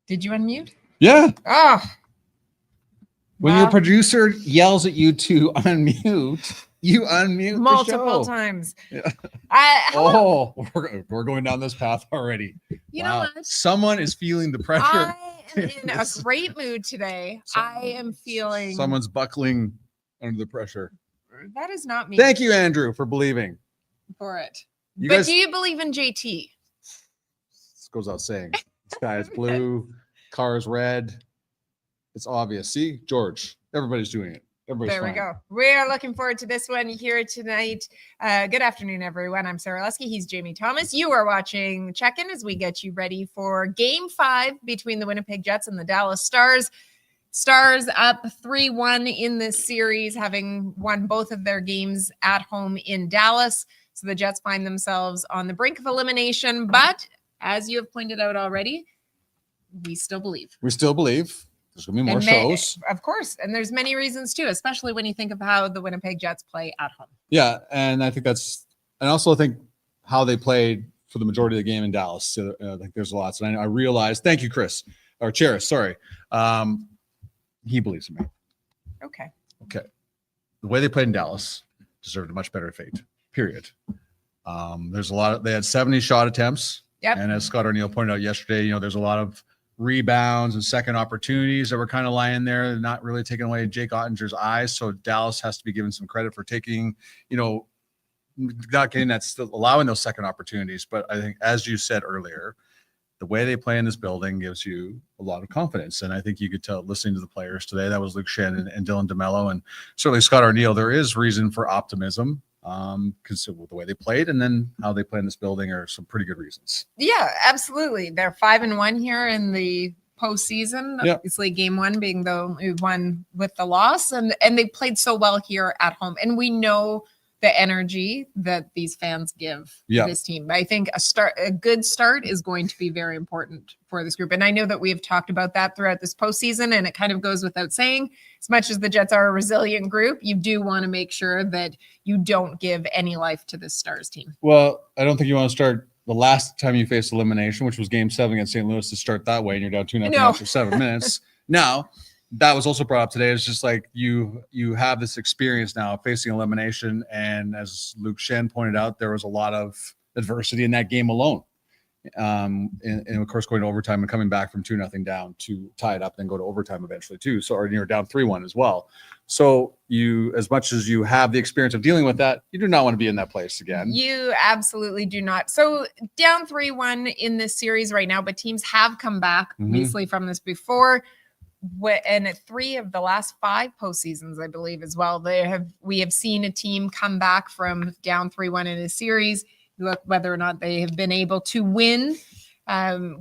Did you unmute? Yeah. Oh. When your producer yells at you to unmute, you unmute multiple the show. times. Yeah. We're going down this path already. You know what? Someone is feeling the pressure. I am in a great mood today. I am feeling. Someone's buckling under the pressure. That is not me. Thank you, Andrew, for believing. For it. Do you believe in JT? This goes out saying. Sky is blue, car is red. It's obvious. See, George, everybody's doing it. There we go. We are looking forward to this one here tonight. Good afternoon, everyone. I'm Sara Lusky. He's Jamie Thomas. You are watching Check-In as we get you ready for Game 5 between the Winnipeg Jets and the Dallas Stars. Stars up 3-1 in this series, having won both of their games at home in Dallas. So the Jets find themselves on the brink of elimination. But as you have pointed out already, we still believe. There's going to be more shows. Of course. And there's many reasons too, especially when you think of how the Winnipeg Jets play at home. Yeah. And I think I think how they played for the majority of the game in Dallas. So I think there's lots. And I realized, thank you, Chris, or Cheris, sorry. He believes in me. Okay. The way they played in Dallas deserved a much better fate, period. They had 70 shot attempts. Yep. And as Scott O'Neill pointed out yesterday, there's a lot of rebounds and second opportunities that were kind of lying there, not really taking away Jake Ottinger's eyes. So Dallas has to be given some credit for taking, not getting that, still allowing those second opportunities. But I think, as you said earlier, the way they play in this building gives you a lot of confidence. And I think you could tell listening to the players today, that was Luke Shen and Dylan DeMello and certainly Scott O'Neill, there is reason for optimism. Because of the way they played and then how they play in this building are some pretty good reasons. Yeah, absolutely. They're 5-1 here in the postseason. Yep. Obviously, game 1 being the only one with the loss, and they played so well here at home. And we know the energy that these fans give this team. I think a good start is going to be very important for this group. And I know that we have talked about that throughout this postseason, and it kind of goes without saying, as much as the Jets are a resilient group, you do want to make sure that you don't give any life to this Stars team. Well, I don't think you want to start the last time you faced elimination, which was game 7 against St. Louis, to start that way, and you're down 2-0 after 7 minutes. Now, that was also brought up today. It's just like you have this experience now facing elimination. And as Luke Shen pointed out, there was a lot of adversity in that game alone. And of course, going to overtime and coming back from 2-0 down to tie it up and go to overtime eventually too. So, or you're down 3-1 as well. So you, as much as you have the experience of dealing with that, you do not want to be in that place again. You absolutely do not. So down 3-1 in this series right now, but teams have come back obviously from this before. And at 3 of the last 5 postseasons, I believe as well, we have seen a team come back from down 3-1 in a series. Look whether or not they have been able to win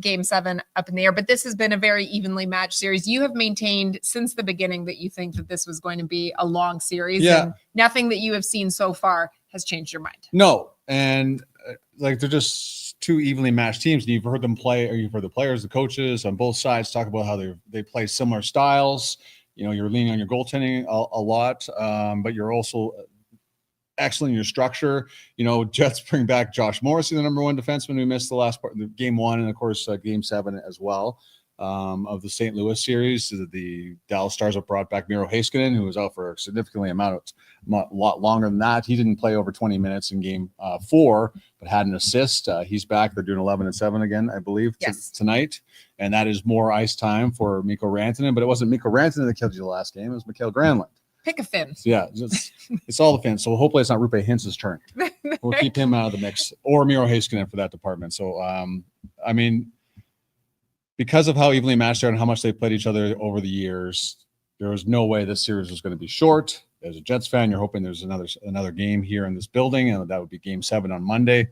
game 7 up in the air, but this has been a very evenly matched series. You have maintained since the beginning that you think that this was going to be a long series, and nothing that you have seen so far has changed your mind. No, and they're just 2 evenly matched teams, and you've heard them play, or you've heard the players, the coaches on both sides talk about how they play similar styles. You're leaning on your goaltending a lot, but you're also excellent in your structure. Jets bring back Josh Morrissey, the number 1 defenseman who missed the last part of game 1, and of course game 7 as well of the St. Louis series. The Dallas Stars have brought back Miro Heiskanen, who was out for a significantly a lot longer than that. He didn't play over 20 minutes in game 4, but had an assist. He's back. They're doing 11-7 again, I believe, tonight. And that is more ice time for Mikko Rantanen, but it wasn't Mikko Rantanen that killed you the last game. It was Mikael Granlund. Pick a Finn. Yeah, it's all the Finns. So hopefully it's not Rupe Hintz's turn. We'll keep him out of the mix, or Miro Heiskanen for that department. So, I mean, because of how evenly matched they are and how much they played each other over the years, there was no way this series was going to be short. As a Jets fan, you're hoping there's another game here in this building, and that would be game 7 on Monday.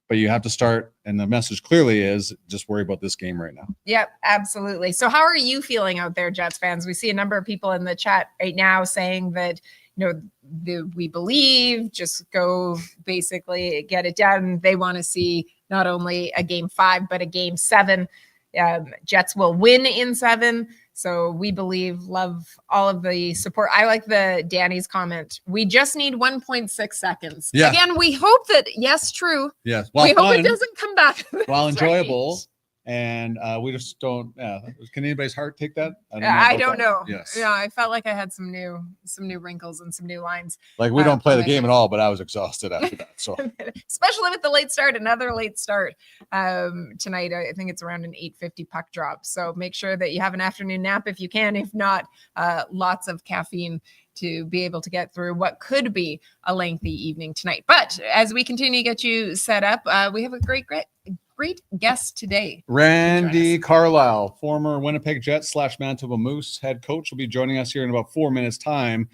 But you have to start, and the message clearly is just worry about this game right now. Yep, absolutely. So how are you feeling out there, Jets fans? We see a number of people in the chat right now saying that, we believe, just go basically get it done. They want to see not only a game 5, but a game 7. Jets will win in 7. So we believe, love all of the support. I like Danny's comment. We just need 1.6 seconds. Yeah. Again, we hope that, yes, true. Yes. We hope it doesn't come back. While enjoyable, And we just don't. Can anybody's heart take that? I don't know. Yes. Yeah, I felt like I had some new wrinkles and some new lines. Like we don't play the game at all, but I was exhausted after that. So especially with the late start, another late start tonight. I think it's around an 8:50 puck drop. So make sure that you have an afternoon nap if you can. If not, lots of caffeine to be able to get through what could be a lengthy evening tonight. But as we continue to get you set up, we have a great guest today. Randy Carlyle, former Winnipeg Jets / Manitoba Moose head coach, will be joining us here in about 4 minutes' time.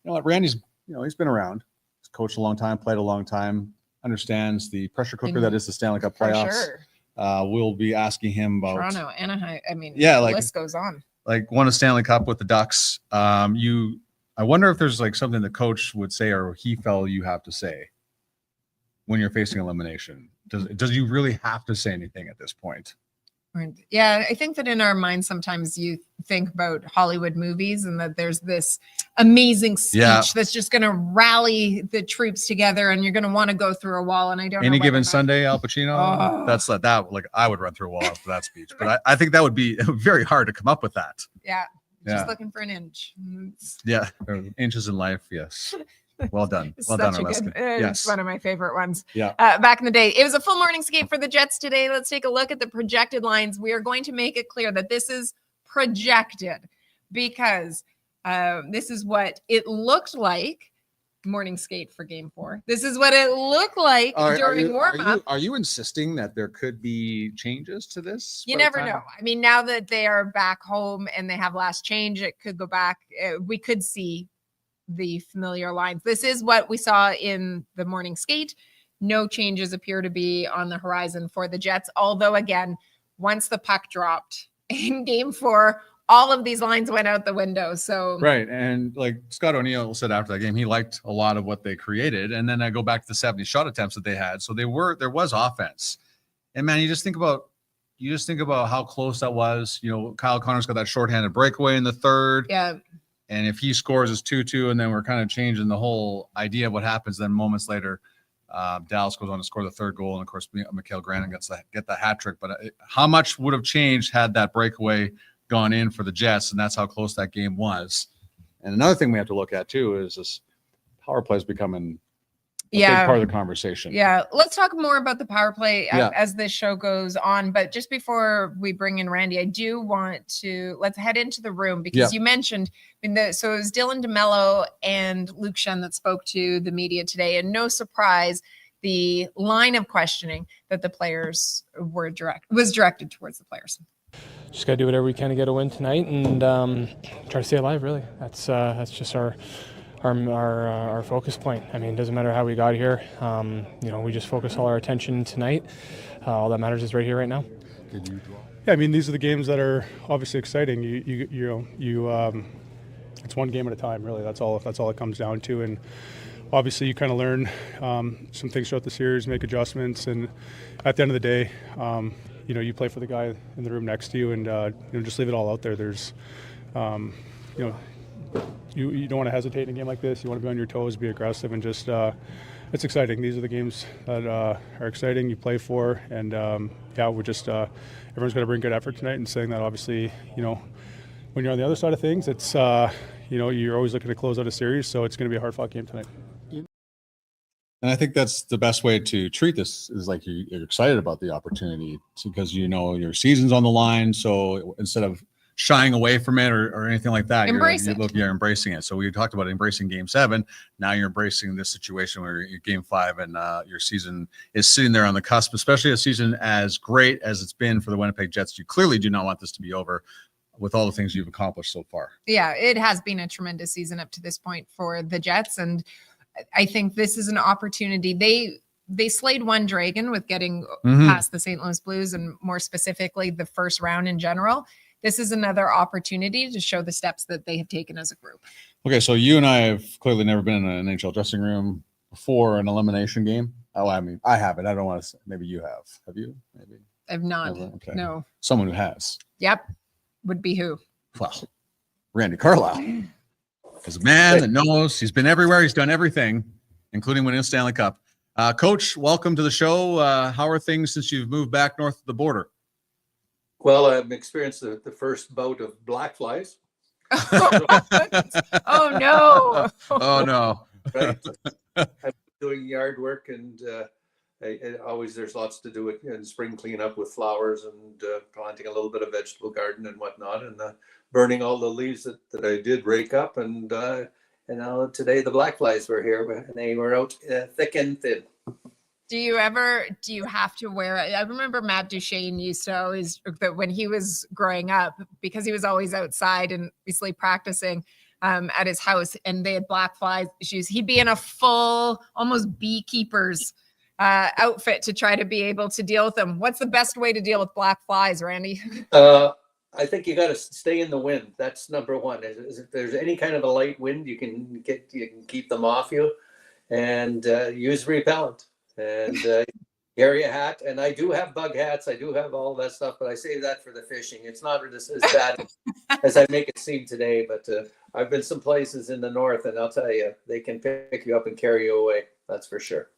You know what? Randy's, he's been around. He's coached a long time, played a long time, understands the pressure cooker that is the Stanley Cup playoffs. Sure. We'll be asking him about Toronto, Anaheim. I mean, the list goes on. Like won a Stanley Cup with the Ducks. I wonder if there's like something the coach would say or he felt you have to say when you're facing elimination. Does you really have to say anything at this point? Yeah, I think that in our minds sometimes you think about Hollywood movies and that there's this amazing speech that's just going to rally the troops together and you're going to want to go through a wall. And I don't know. Any given Sunday, Al Pacino. That's like that. Like I would run through a wall after that speech, but I think that would be very hard to come up with that. Yeah. Just looking for an inch. Yeah. Inches in life. Yes. Well done. Well done, Alaska. It's one of my favorite ones. Yeah. Back in the day. It was a full morning skate for the Jets today. Let's take a look at the projected lines. We are going to make it clear that this is projected because this is what it looked like. Morning skate for game 4. This is what it looked like during warm-up. Are you insisting that there could be changes to this? You never know. I mean, now that they are back home and they have last change, it could go back. We could see the familiar lines. This is what we saw in the morning skate. No changes appear to be on the horizon for the Jets. Although, again, once the puck dropped in game 4, all of these lines went out the window. So right. And like Scott O'Neill said after that game, he liked a lot of what they created. And then I go back to the 70 shot attempts that they had. So there was offense. And man, you just think about how close that was. Kyle Connor's got that shorthanded breakaway in the third. Yeah. And if he scores, it's 2-2, and then we're kind of changing the whole idea of what happens. Then moments later, Dallas goes on to score the third goal, and of course, Mikael Granlund get the hat trick. But how much would have changed had that breakaway gone in for the Jets? And that's how close that game was. And another thing we have to look at too is this power play is becoming a big part of the conversation. Yeah, let's talk more about the power play as this show goes on. But just before we bring in Randy, I do want to let's head into the room because you mentioned so it was Dylan DeMello and Luke Shen that spoke to the media today, and no surprise, the line of questioning that the players was directed towards the players. Just got to do whatever we can to get a win tonight and try to stay alive. Really, that's just our focus point. I mean, it doesn't matter how we got here. We just focus all our attention tonight. All that matters is right here, right now. Yeah, I mean, these are the games that are obviously exciting. It's one game at a time, really. That's all it comes down to. And obviously, you kind of learn some things throughout the series, make adjustments, and at the end of the day, you play for the guy in the room next to you, and just leave it all out there. There's, you don't want to hesitate in a game like this. You want to be on your toes, be aggressive, and just it's exciting. These are the games that are exciting. You play for, and we're just everyone's got to bring good effort tonight. And saying that, obviously, when you're on the other side of things, it's you're always looking to close out a series, so it's going to be a hard-fought game tonight. And I think that's the best way to treat this is like you're excited about the opportunity because your season's on the line. So instead of shying away from it or anything like that, you're embracing it. So we talked about embracing Game 7. Now you're embracing this situation where you're Game 5 and your season is sitting there on the cusp, especially a season as great as it's been for the Winnipeg Jets. You clearly do not want this to be over with all the things you've accomplished so far. Yeah, it has been a tremendous season up to this point for the Jets. And I think this is an opportunity. They slayed one dragon with getting past the St. Louis Blues and more specifically the first round in general. This is another opportunity to show the steps that they have taken as a group. Okay, so you and I have clearly never been in an NHL dressing room before an elimination game. Oh, I mean, I haven't. I don't want to. Maybe you have. Have you? Maybe. I've not. Okay. No. Someone who has. Yep. Would be who? Well, Randy Carlyle. Is a man that knows. He's been everywhere. He's done everything, including winning a Stanley Cup. Coach, welcome to the show. How are things since you've moved back north of the border? Well, I've experienced the first bout of black flies. Oh no! Oh no! Right. I'm doing yard work, and always there's lots to do with spring cleanup with flowers and planting a little bit of vegetable garden and whatnot, and burning all the leaves that I did rake up. And now today the black flies were here, and they were out thick and thin. Do you have to wear it? I remember Matt Duchesne used to always, when he was growing up, because he was always outside and basically practicing at his house, and they had black flies issues. He'd be in a full, almost beekeeper's outfit to try to be able to deal with them. What's the best way to deal with black flies, Randy? I think you got to stay in the wind. That's number one. If there's any kind of a light wind, you can keep them off you, and use repellent. And carry a hat. And I do have bug hats. I do have all that stuff, but I save that for the fishing. It's not as bad as I make it seem today, but I've been some places in the north, and I'll tell you, they can pick you up and carry you away. That's for sure.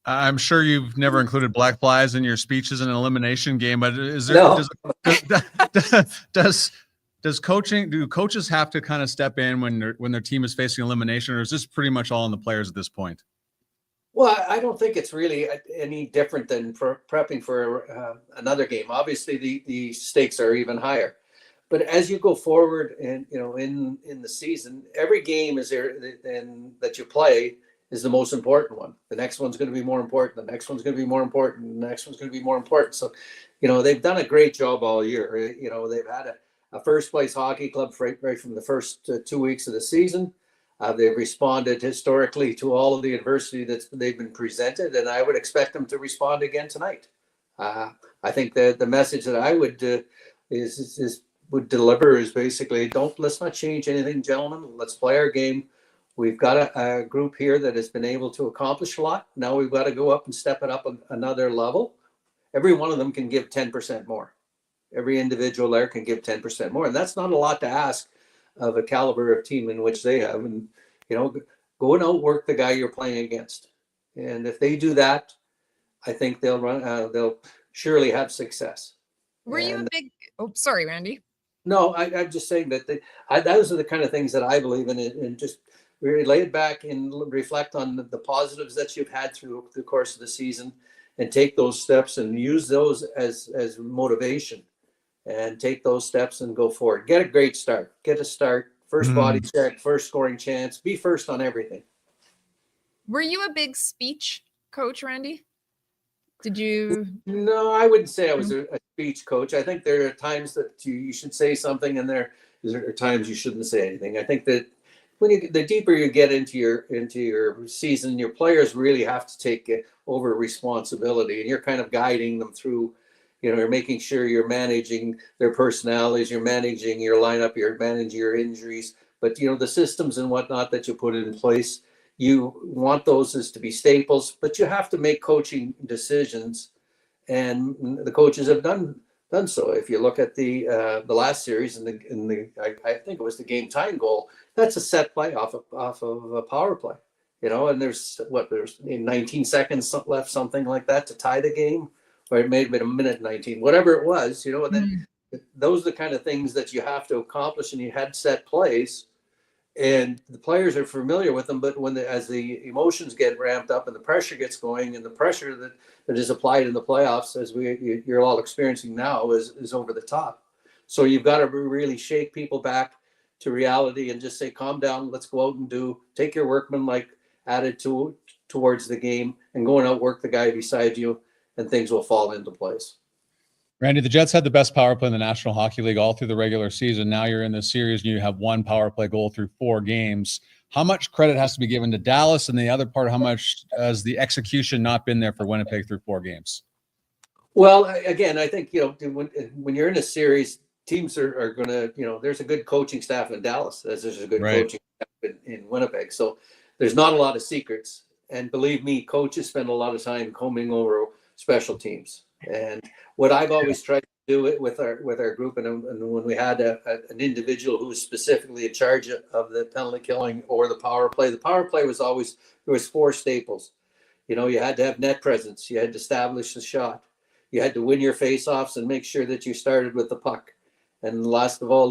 I'm sure you've never included black flies in your speeches in an elimination game, but is there, No. do coaches have to kind of step in when their team is facing elimination, or is this pretty much all on the players at this point? Well, I don't think it's really any different than prepping for another game. Obviously, the stakes are even higher. But as you go forward, and in the season, every game is there and that you play is the most important one. The next one's going to be more important. The next one's going to be more important. The next one's going to be more important. So, they've done a great job all year. They've had a first place hockey club right from the first 2 weeks of the season. They've responded historically to all of the adversity they've been presented, and I would expect them to respond again tonight. I think that the message that I would would deliver is basically, let's not change anything, gentlemen. Let's play our game. We've got a group here that has been able to accomplish a lot. Now we've got to go up and step it up another level. Every one of them can give 10% more. Every individual there can give 10% more, and that's not a lot to ask of a caliber of team in which they have. And go and outwork the guy you're playing against, and if they do that, I think they'll surely have success. Were you a big sorry, Randy? No, I'm just saying that those are the kind of things that I believe in, and just really lay it back and reflect on the positives that you've had through the course of the season, and take those steps and use those as motivation, and take those steps and go forward. Get a great start. Get a start. First body check, first scoring chance. Be first on everything. Were you a big speech coach, Randy? Did you? No, I wouldn't say I was a speech coach. I think there are times that you should say something, and there are times you shouldn't say anything. I think that the deeper you get into your season, your players really have to take over responsibility, and you're kind of guiding them through. You're making sure you're managing their personalities, you're managing your lineup, you're managing your injuries, but the systems and whatnot that you put in place, you want those as to be staples, but you have to make coaching decisions, and the coaches have done so. If you look at the last series and I think it was the game tying goal, that's a set play off of a power play, and there's 19 seconds left, something like that, to tie the game. Or it may have been a minute 19, whatever it was, and then those are the kind of things that you have to accomplish, and you had set plays, and the players are familiar with them. But as the emotions get ramped up and the pressure gets going, and the pressure that is applied in the playoffs, as you're all experiencing now, is over the top. So you've got to really shake people back to reality and just say, calm down, let's go out and take your workmanlike attitude towards the game, and go and outwork the guy beside you, and things will fall into place. Randy, the Jets had the best power play in the National Hockey League all through the regular season. Now you're in this series and you have one power play goal through 4 games. How much credit has to be given to Dallas, and the other part, how much has the execution not been there for Winnipeg through 4 games? Well, again, I think, when you're in a series, teams are going to, there's a good coaching staff in Dallas, as there's a good coaching staff in Winnipeg. So there's not a lot of secrets. And believe me, coaches spend a lot of time combing over special teams. And what I've always tried to do it with our group, and when we had an individual who was specifically in charge of the penalty killing or the power play was always, there was 4 staples. You had to have net presence. You had to establish the shot. You had to win your face-offs and make sure that you started with the puck. And last of all,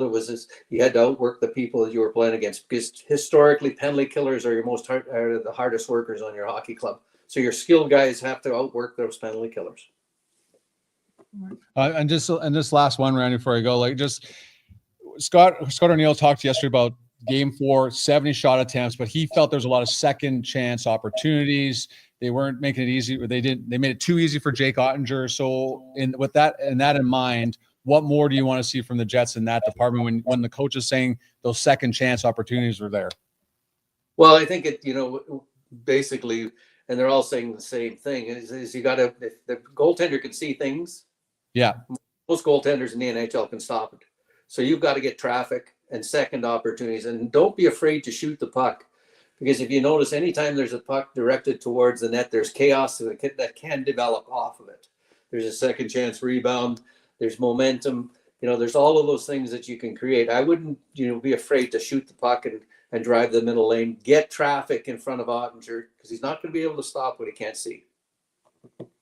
you had to outwork the people that you were playing against, because historically penalty killers are are the hardest workers on your hockey club. So your skilled guys have to outwork those penalty killers. And this last one, Randy, before I go, like just Scott O'Neill talked yesterday about Game 4, 70 shot attempts, but he felt there's a lot of second chance opportunities. They weren't making it easy. They made it too easy for Jake Ottinger. So with that in mind, what more do you want to see from the Jets in that department when the coach is saying those second chance opportunities were there? Well, I think basically, and they're all saying the same thing, is you got to, if the goaltender can see things. Yeah. Most goaltenders in the NHL can stop it. So you've got to get traffic and second opportunities, and don't be afraid to shoot the puck. Because if you notice, anytime there's a puck directed towards the net, there's chaos that can develop off of it. There's a second chance rebound. There's momentum. There's all of those things that you can create. I wouldn't, be afraid to shoot the puck and drive the middle lane. Get traffic in front of Ottinger, because he's not going to be able to stop what he can't see.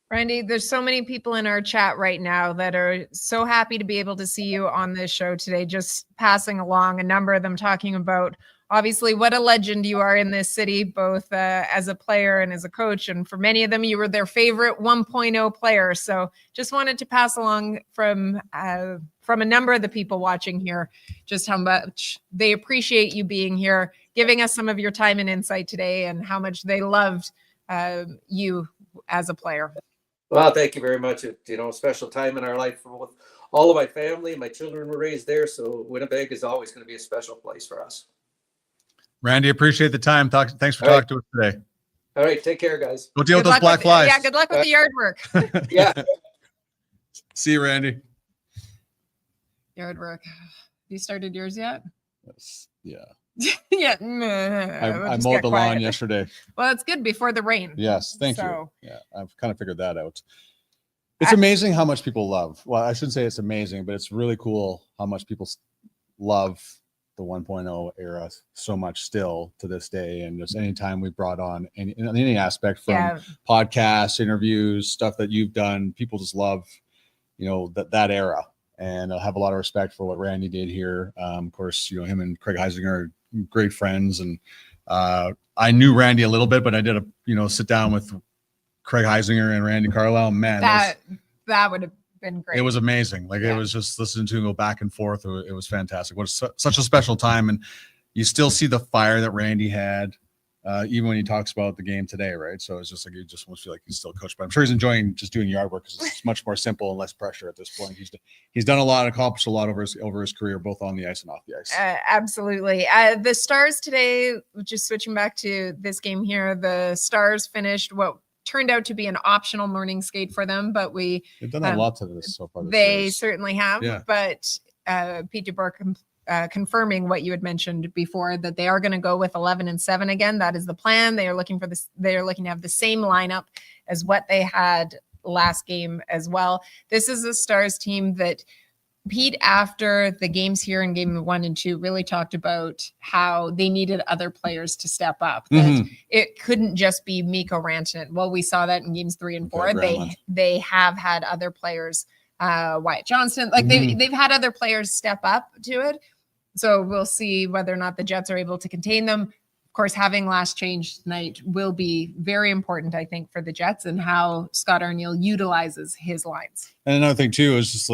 Randy, there's so many people in our chat right now that are so happy to be able to see you on this show today, just passing along, a number of them talking about obviously what a legend you are in this city, both as a player and as a coach. And for many of them, you were their favorite 1.0 player. So just wanted to pass along from a number of the people watching here, just how much they appreciate you being here, giving us some of your time and insight today, and how much they loved you as a player. Well, thank you very much. A special time in our life for all of my family. My children were raised there, so Winnipeg is always going to be a special place for us. Randy, appreciate the time. Thanks for talking to us today. All right, take care, guys. Go deal with those black flies. Yeah, good luck with the yard work. Yeah. See you, Randy. Yard work. Have you started yours yet? Yes. Yeah. Yeah. I mowed the lawn yesterday. Well, it's good before the rain. Yes, thank you. Yeah, I've kind of figured that out. It's amazing how much people love. Well, I shouldn't say it's amazing, but it's really cool how much people love the 1.0 era so much still to this day. And just anytime we brought on any aspect from podcasts, interviews, stuff that you've done, people just love, that era. And I have a lot of respect for what Randy did here. Of course, him and Craig Heisinger are great friends. And I knew Randy a little bit, but I did a sit down with Craig Heisinger and Randy Carlyle. Man, that would have been great. It was amazing. It was just listening to him go back and forth. It was fantastic. It was such a special time. And you still see the fire that Randy had, even when he talks about the game today, right? So it's just like, you just almost feel like he's still coached, but I'm sure he's enjoying just doing yard work because it's much more simple and less pressure at this point. He's done a lot, accomplished a lot over his career, both on the ice and off the ice. Absolutely. The Stars today, just switching back to this game here, the Stars finished what turned out to be an optional morning skate for them, but they've done a lot to this so far. They certainly have, yeah. But Pete DeBoer confirming what you had mentioned before, that they are going to go with 11-7 again. That is the plan. They are looking for this. They are looking to have the same lineup as what they had last game as well. This is a Stars team that Pete, after the games here in game 1 and 2, really talked about how they needed other players to step up. That it couldn't just be Mikko Rantanen. Well, we saw that in games 3 and 4. They have had other players, Wyatt Johnston, they've had other players step up to it. So we'll see whether or not the Jets are able to contain them. Of course, having last change tonight will be very important, I think, for the Jets and how Scott O'Neill utilizes his lines. And another thing too is just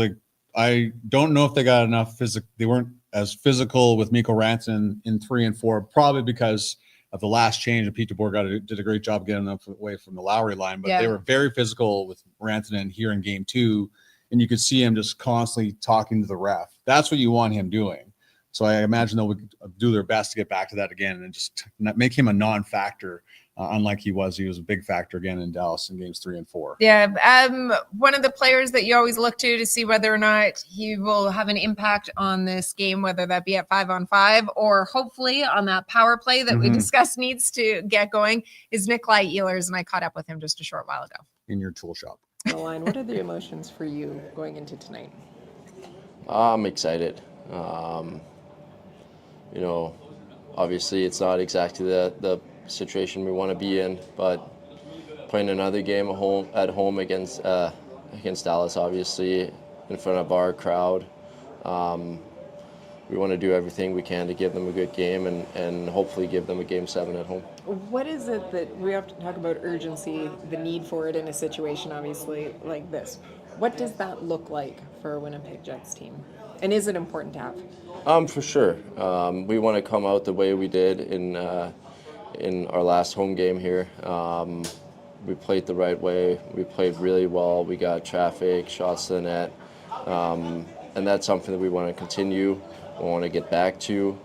I don't know if they got enough they weren't as physical with Mikko Rantanen in 3 and 4, probably because of the last change. And Pete DeBoer did a great job getting them away from the Lowry line, but they were very physical with Rantanen here in game 2. And you could see him just constantly talking to the ref. That's what you want him doing. So I imagine they'll do their best to get back to that again and just make him a non-factor, unlike he was. He was a big factor again in Dallas in games 3 and 4. Yeah. One of the players that you always look to see whether or not he will have an impact on this game, whether that be at 5-on-5 or hopefully on that power play that we discussed needs to get going, is Nikolaj Ehlers. And I caught up with him just a short while ago. In your tool shop. Line, what are the emotions for you going into tonight? I'm excited. Obviously it's not exactly the situation we want to be in, but playing another game at home against against Dallas, obviously, in front of our crowd. We want to do everything we can to give them a good game and hopefully give them a Game 7 at home. What is it that we have to talk about urgency, the need for it in a situation obviously like this? What does that look like for a Winnipeg Jets team? And is it important to have? For sure. We want to come out the way we did in our last home game here. We played the right way. We played really well. We got traffic, shots to the net. And that's something that we want to continue. We want to get back to.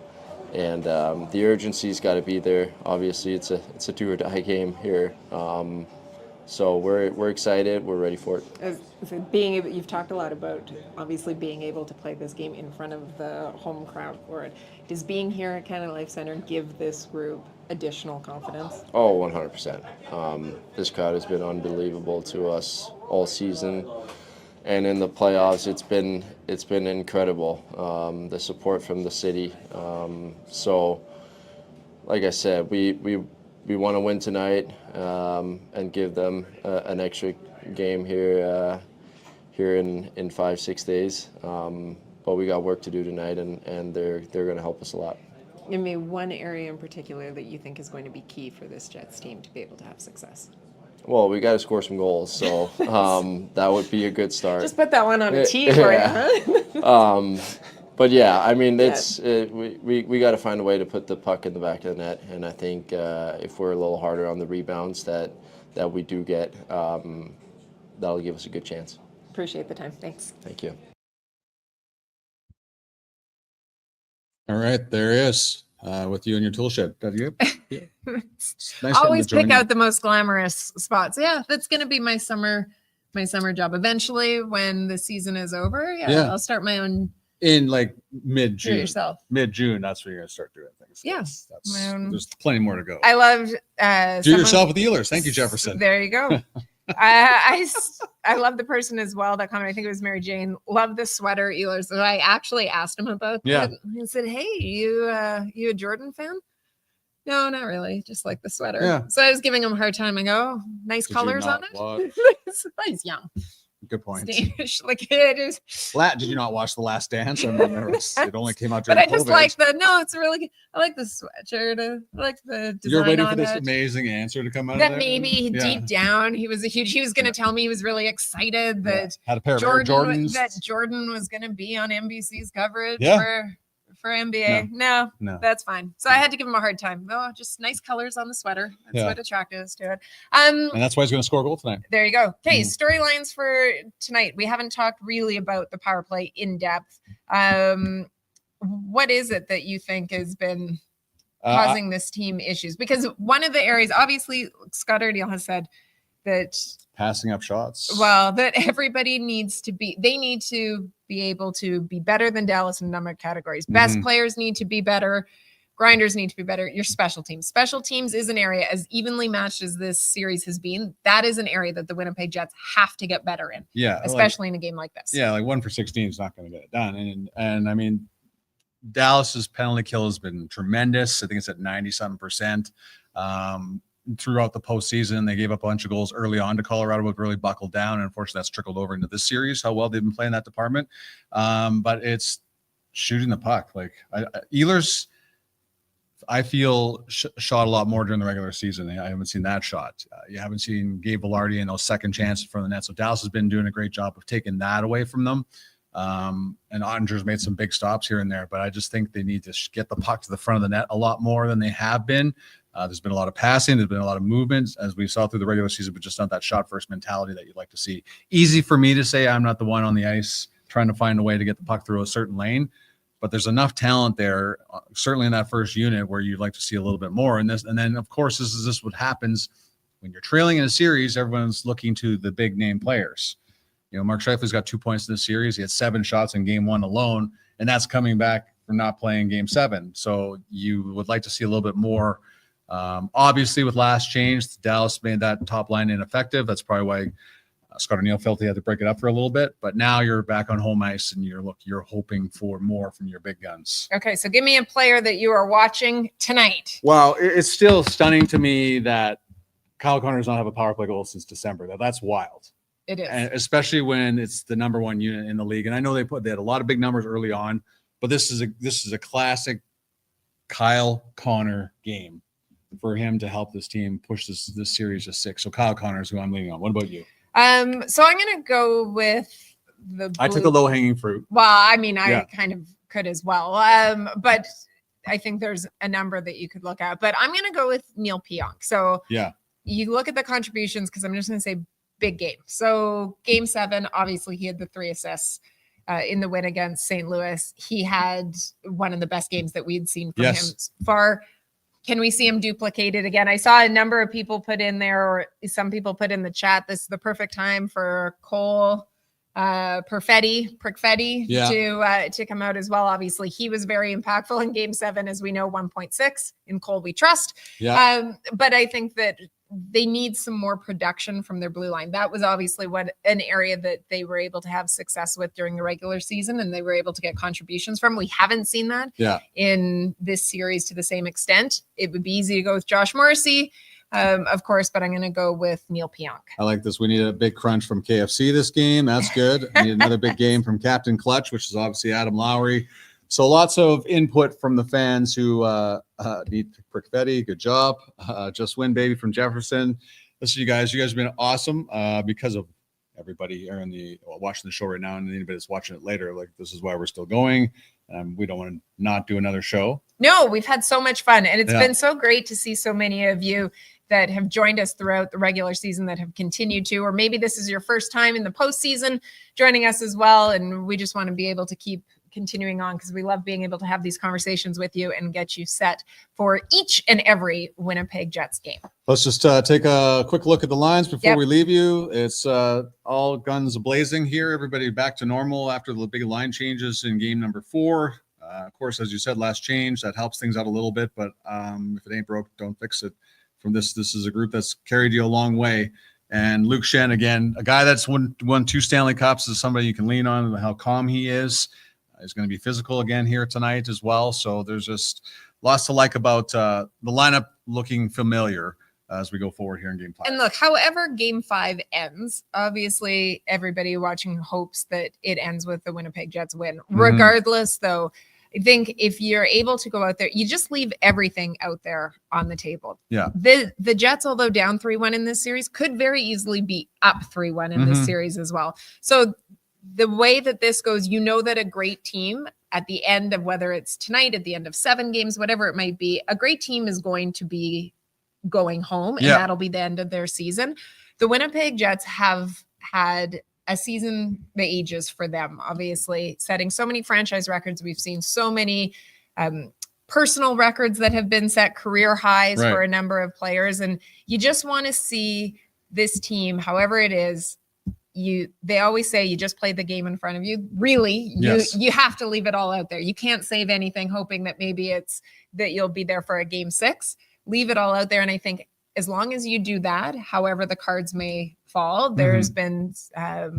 And the urgency's got to be there. Obviously, it's a do or die game here. So we're excited. We're ready for it. You've talked a lot about obviously being able to play this game in front of the home crowd for it. Does being here at Canada Life Center give this group additional confidence? Oh, 100%. This crowd has been unbelievable to us all season, and in the playoffs, it's been incredible. The support from the city. So, like I said, we want to win tonight and give them an extra game here in 5-6 days. But we got work to do tonight, and they're going to help us a lot. Give me one area in particular that you think is going to be key for this Jets team to be able to have success. Well, we got to score some goals, so that would be a good start. Just put that one on a tee for you, huh? But yeah, I mean, we got to find a way to put the puck in the back of the net, and I think if we're a little harder on the rebounds that we do get, that'll give us a good chance. Appreciate the time. Thanks. Thank you. All right, there is with you and your tool shed. That you? Yeah. Nice Always pick out the most glamorous spots. Yeah, that's going to be my summer job. Eventually, when the season is over, I'll start my own. In like mid-June. Yourself. Mid-June, that's where you're going to start doing things. Yeah. There's plenty more to go. I loved do yourself with the Ehlers. Thank you, Jefferson. There you go. I love the person as well that commented. I think it was Mary Jane. Love the sweater, Ehlers. So I actually asked him about that. I said, "Hey, you a Jordan fan?" No, not really. Just like the sweater. Yeah. So I was giving him a hard time. I go, nice colors on it. He's young. Good point. Like it is. Did you not watch The Last Dance? I mean, it only came out during But I just COVID. like it's really good. I like the sweatshirt. I like the design. You're waiting on for this it. amazing answer to come out That of there? maybe deep down he was going to tell me he was really excited that had a pair of Jordans. That Jordan was going to be on NBC's coverage for NBA. No, that's fine. So I had to give him a hard time. Oh, just nice colors on the sweater. That's what attracted us to it. And that's why he's going to score a goal tonight. There you go. Okay, storylines for tonight. We haven't talked really about the power play in depth. What is it that you think has been causing this team issues? Because one of the areas, obviously, Scott Ardiel has said that passing up shots. Well, that everybody needs to be able to be better than Dallas in a number of categories. Best players need to be better. Grinders need to be better. Your special teams. Special teams is an area, as evenly matched as this series has been, that is an area that the Winnipeg Jets have to get better in. Yeah. Especially in a game like this. Yeah, like 1 for 16 is not going to get it done. And I mean, Dallas's penalty kill has been tremendous. I think it's at 90-something%. Throughout the postseason, they gave up a bunch of goals early on to Colorado, but really buckled down. And unfortunately, that's trickled over into this series, how well they've been playing that department. But it's shooting the puck. Like Ehlers, I feel shot a lot more during the regular season. I haven't seen that shot. You haven't seen Gabe Velarde and those second chances from the net. So Dallas has been doing a great job of taking that away from them. And Ottinger's made some big stops here and there, but I just think they need to get the puck to the front of the net a lot more than they have been. There's been a lot of passing. There's been a lot of movements, as we saw through the regular season, but just not that shot-first mentality that you'd like to see. Easy for me to say I'm not the one on the ice trying to find a way to get the puck through a certain lane, but there's enough talent there, certainly in that first unit, where you'd like to see a little bit more. And then, of course, this is what happens when you're trailing in a series. Everyone's looking to the big-name players. You know, Mark Scheifele's got 2 points in the series. He had 7 shots in game 1 alone, and that's coming back from not playing game 7. So you would like to see a little bit more. Obviously, with last change, Dallas made that top line ineffective. That's probably why Scott Ardiel felt he had to break it up for a little bit. But now you're back on home ice, and you're hoping for more from your big guns. Okay, so give me a player that you are watching tonight. Wow, it's still stunning to me that Kyle Connor does not have a power play goal since December. That's wild. It is. And especially when it's the number one unit in the league. And I know they had a lot of big numbers early on, but this is a classic Kyle Connor game for him to help this team push this series to 6. So Kyle Connor is who I'm leaning on. What about you? So I'm going to go with I took the low hanging fruit. Well, I mean, I kind of could as well. But I think there's a number that you could look at, but I'm going to go with Neil Pionk. So you look at the contributions, because I'm just going to say big game. So game 7, obviously he had the 3 assists in the win against St. Louis. He had one of the best games that we'd seen from him so far. Can we see him duplicated again? I saw a number of people put in there, or some people put in the chat, this is the perfect time for Cole Perfetti to come out as well. Obviously, he was very impactful in game 7, as we know, 1.6 in Cole we trust. But I think that they need some more production from their blue line. That was obviously an area that they were able to have success with during the regular season, and they were able to get contributions from. We haven't seen that in this series to the same extent. It would be easy to go with Josh Morrissey, of course, but I'm going to go with Neil Pionk. I like this. We need a big crunch from KFC this game. That's good. We need another big game from Captain Clutch, which is obviously Adam Lowry. So lots of input from the fans who need Perfetti. Good job. Just win, baby, from Jefferson. Listen, you guys have been awesome because of everybody here watching the show right now, and anybody that's watching it later. Like, this is why we're still going. We don't want to not do another show. No, we've had so much fun, and it's been so great to see so many of you that have joined us throughout the regular season, that have continued to, or maybe this is your first time in the postseason joining us as well. And we just want to be able to keep continuing on, because we love being able to have these conversations with you and get you set for each and every Winnipeg Jets game. Let's just take a quick look at the lines before we leave you. It's all guns blazing here. Everybody back to normal after the big line changes in game number 4. Of course, as you said, last change, that helps things out a little bit, but if it ain't broke, don't fix it. From this is a group that's carried you a long way. And Luke Schenn, again, a guy that's won 2 Stanley Cups, is somebody you can lean on, and how calm he is. He's going to be physical again here tonight as well. So there's just lots to like about the lineup looking familiar as we go forward here in game 5. And look, however game 5 ends, obviously everybody watching hopes that it ends with the Winnipeg Jets win. Regardless, though, I think if you're able to go out there, you just leave everything out there on the table. Yeah. The Jets, although down 3-1 in this series, could very easily be up 3-1 in this series as well. So the way that this goes, you know that a great team at the end of, whether it's tonight, at the end of 7 games, whatever it might be, a great team is going to be going home, and that'll be the end of their season. The Winnipeg Jets have had a season the ages for them, obviously setting so many franchise records. We've seen so many personal records that have been set, career highs for a number of players. And you just want to see this team, however it is, they always say you just play the game in front of you. Really, you have to leave it all out there. You can't save anything hoping that maybe it's that you'll be there for a game 6. Leave it all out there. And I think as long as you do that, however the cards may fall, there's been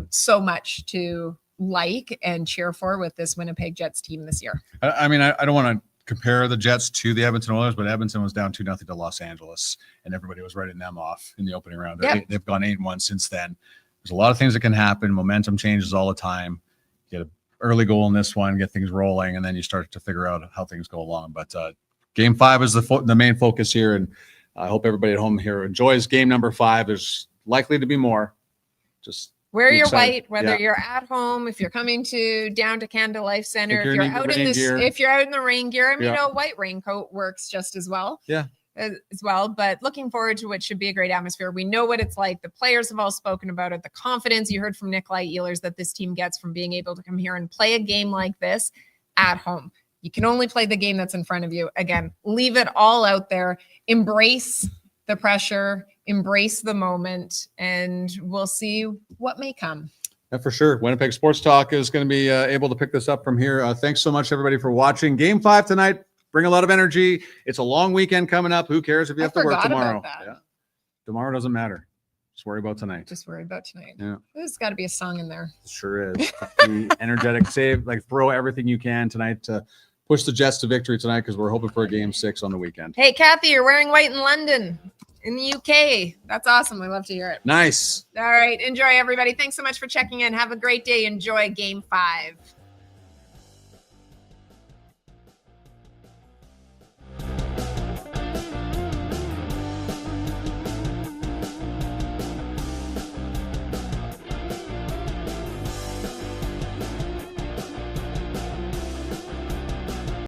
so much to like and cheer for with this Winnipeg Jets team this year. I mean, I don't want to compare the Jets to the Edmonton Oilers, but Edmonton was down 2-0 to Los Angeles, and everybody was writing them off in the opening round. They've gone 8-1 since then. There's a lot of things that can happen. Momentum changes all the time. Get an early goal in this one, get things rolling, and then you start to figure out how things go along. But game 5 is the main focus here, and I hope everybody at home here enjoys game number 5. There's likely to be more. Just wear your white, whether you're at home, if you're coming down to Canada Life Center, if you're out in the rain gear, I mean, a white raincoat works just as well. As well, but looking forward to what should be a great atmosphere. We know what it's like. The players have all spoken about it. The confidence you heard from Nikolaj Ehlers that this team gets from being able to come here and play a game like this at home. You can only play the game that's in front of you. Again, leave it all out there. Embrace the pressure, embrace the moment, and we'll see what may come. Yeah, for sure. Winnipeg Sports Talk is going to be able to pick this up from here. Thanks so much, everybody, for watching. Game 5 tonight. Bring a lot of energy. It's a long weekend coming up. Who cares if you have to work tomorrow? Tomorrow doesn't matter. Just worry about tonight. Yeah. There's got to be a song in there. It sure is. Be energetic, throw everything you can tonight to push the Jets to victory tonight, because we're hoping for a game 6 on the weekend. Hey, Kathy, you're wearing white in London. in the UK. That's awesome. We love to hear it. Nice. All right. Enjoy, everybody. Thanks so much for checking in. Have a great day. Enjoy Game 5.